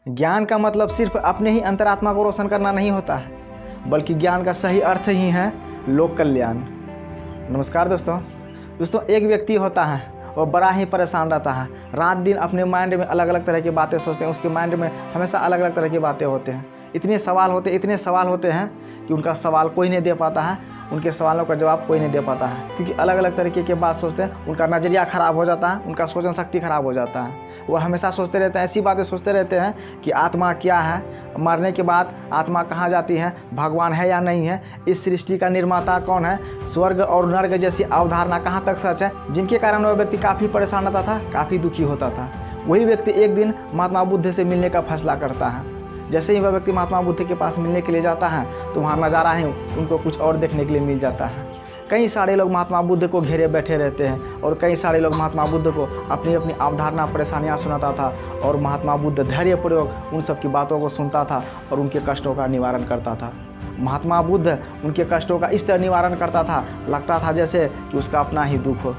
ज्ञान का मतलब सिर्फ अपने ही अंतरात्मा को रोशन करना नहीं होता है, बल्कि ज्ञान का सही अर्थ ही है लोक कल्याण। नमस्कार दोस्तों, एक व्यक्ति होता है, वो बड़ा ही परेशान रहता है। रात दिन अपने माइंड में अलग अलग तरह की बातें सोचते हैं, उसके माइंड में हमेशा अलग अलग तरह की बातें होते हैं। इतने सवाल होते हैं कि उनका सवाल कोई नहीं दे पाता है, उनके सवालों का जवाब कोई नहीं दे पाता है, क्योंकि अलग अलग तरीके की बात सोचते हैं। उनका नज़रिया ख़राब हो जाता है, उनका सोचन शक्ति ख़राब हो जाता है। वो हमेशा सोचते रहते हैं, ऐसी बातें सोचते रहते हैं कि आत्मा क्या है, मरने के बाद आत्मा कहाँ जाती है, भगवान है या नहीं है, इस सृष्टि का निर्माता कौन है, स्वर्ग और नर्क जैसी अवधारणा कहाँ तक सच है, जिनके कारण वह व्यक्ति काफ़ी परेशान रहता था, काफ़ी दुखी होता था। वही व्यक्ति एक दिन महात्मा बुद्ध से मिलने का फैसला करता है। जैसे ही वह व्यक्ति महात्मा बुद्ध के पास मिलने के लिए जाता है तो वहाँ नज़ारा ही उनको कुछ और देखने के लिए मिल जाता है। कई सारे लोग महात्मा बुद्ध को घेरे बैठे रहते हैं और कई सारे लोग महात्मा बुद्ध को अपनी अपनी अवधारणा परेशानियाँ सुनाता था, और महात्मा बुद्ध धैर्यपूर्वक उन सब की बातों को सुनता था और उनके कष्टों का निवारण करता था। महात्मा बुद्ध उनके कष्टों का इस तरह निवारण करता था, लगता था जैसे कि उसका अपना ही दुख हो।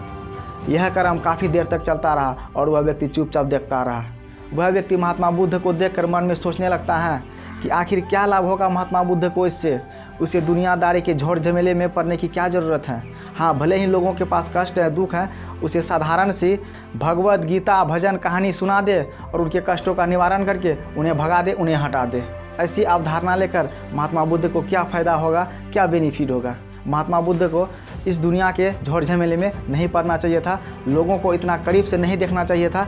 यह क्रम काफ़ी देर तक चलता रहा और वह व्यक्ति चुपचाप देखता रहा। वह व्यक्ति महात्मा बुद्ध को देखकर मन में सोचने लगता है कि आखिर क्या लाभ होगा महात्मा बुद्ध को इससे, उसे दुनियादारी के झोर झमेले में पड़ने की क्या ज़रूरत है। हाँ, भले ही लोगों के पास कष्ट है, दुख है, उसे साधारण सी भगवद गीता भजन कहानी सुना दे और उनके कष्टों का निवारण करके उन्हें भगा दे, उन्हें हटा दे। ऐसी अवधारणा लेकर महात्मा बुद्ध को क्या फ़ायदा होगा, क्या बेनिफिट होगा। महात्मा बुद्ध को इस दुनिया के झोर झमेले में नहीं पड़ना चाहिए था, लोगों को इतना करीब से नहीं देखना चाहिए था।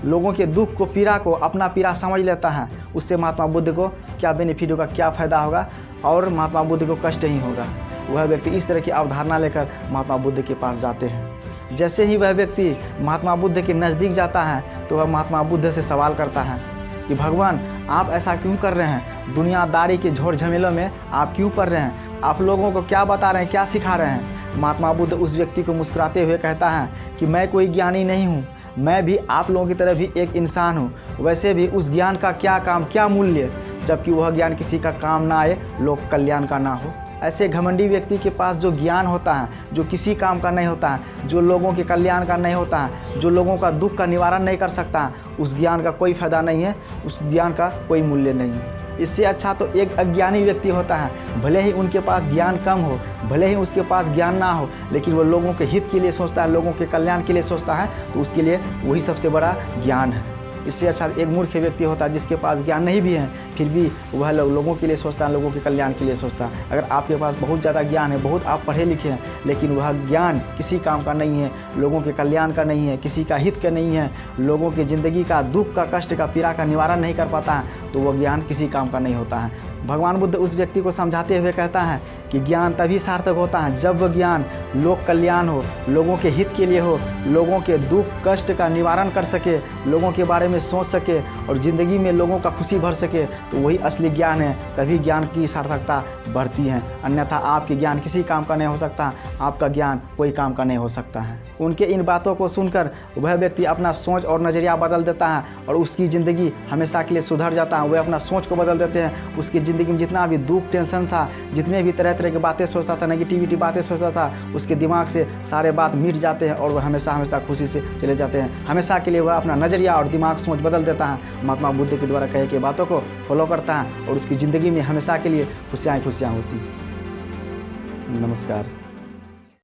लोगों के दुख को, पीड़ा को अपना पीड़ा समझ लेता है, उससे महात्मा बुद्ध को क्या बेनिफिट होगा, क्या फ़ायदा होगा, और महात्मा बुद्ध को कष्ट ही होगा। वह व्यक्ति इस तरह की अवधारणा लेकर महात्मा बुद्ध के पास जाते हैं। जैसे ही वह व्यक्ति महात्मा बुद्ध के नज़दीक जाता है तो वह महात्मा बुद्ध से सवाल करता है कि भगवान, आप ऐसा क्यों कर रहे हैं, दुनियादारी के झोर झमेलों में आप क्यों पड़ रहे हैं, आप लोगों को क्या बता रहे हैं, क्या सिखा रहे हैं। महात्मा बुद्ध उस व्यक्ति को मुस्कुराते हुए कहता है कि मैं कोई ज्ञानी नहीं हूँ, मैं भी आप लोगों की तरह भी एक इंसान हूँ। वैसे भी उस ज्ञान का क्या काम, क्या मूल्य, जबकि वह ज्ञान किसी का काम ना आए, लोक कल्याण का ना हो। ऐसे घमंडी व्यक्ति के पास जो ज्ञान होता है, जो किसी काम का नहीं होता है, जो लोगों के कल्याण का नहीं होता है, जो लोगों का दुख का निवारण नहीं कर सकता है, उस ज्ञान का कोई फ़ायदा नहीं है, उस ज्ञान का कोई मूल्य नहीं है। इससे अच्छा तो एक अज्ञानी व्यक्ति होता है, भले ही उनके पास ज्ञान कम हो, भले ही उसके पास ज्ञान ना हो, लेकिन वो लोगों के हित के लिए सोचता है, लोगों के कल्याण के लिए सोचता है, तो उसके लिए वही सबसे बड़ा ज्ञान है। इससे अच्छा एक मूर्ख व्यक्ति होता है जिसके पास ज्ञान नहीं भी है, फिर भी वह लोगों के लिए सोचता है, लोगों के कल्याण के लिए सोचता है। अगर आपके पास बहुत ज़्यादा ज्ञान है, बहुत आप पढ़े लिखे हैं, लेकिन वह ज्ञान किसी काम का नहीं है, लोगों के कल्याण का नहीं है, किसी का हित का नहीं है, लोगों की ज़िंदगी का दुख का, कष्ट का, पीड़ा का निवारण नहीं कर पाता है, तो वह ज्ञान किसी काम का नहीं होता है। भगवान बुद्ध उस व्यक्ति को समझाते हुए कहता है कि ज्ञान तभी सार्थक होता है जब वह ज्ञान लोक कल्याण हो, लोगों के हित के लिए हो, लोगों के दुख कष्ट का निवारण कर सके, लोगों के बारे में सोच सके और ज़िंदगी में लोगों का खुशी भर सके, तो वही असली ज्ञान है। तभी ज्ञान की सार्थकता बढ़ती है, अन्यथा आपके ज्ञान किसी काम का नहीं हो सकता, आपका ज्ञान कोई काम का नहीं हो सकता है। उनके इन बातों को सुनकर वह व्यक्ति अपना सोच और नज़रिया बदल देता है और उसकी ज़िंदगी हमेशा के लिए सुधर जाता है। वह अपना सोच को बदल देते हैं, उसकी ज़िंदगी में जितना भी दुख टेंशन था, जितने भी तरह तरह की बातें सोचता था, नेगेटिविटी बातें सोचता था, उसके दिमाग से सारे बात मिट जाते हैं और वह हमेशा हमेशा खुशी से चले जाते हैं। हमेशा के लिए वह अपना नज़रिया और दिमाग सोच बदल देता है, महात्मा बुद्ध के द्वारा कहे गई बातों को फॉलो करता है और उसकी ज़िंदगी में हमेशा के लिए खुशियाँ ही खुशियाँ होती। नमस्कार।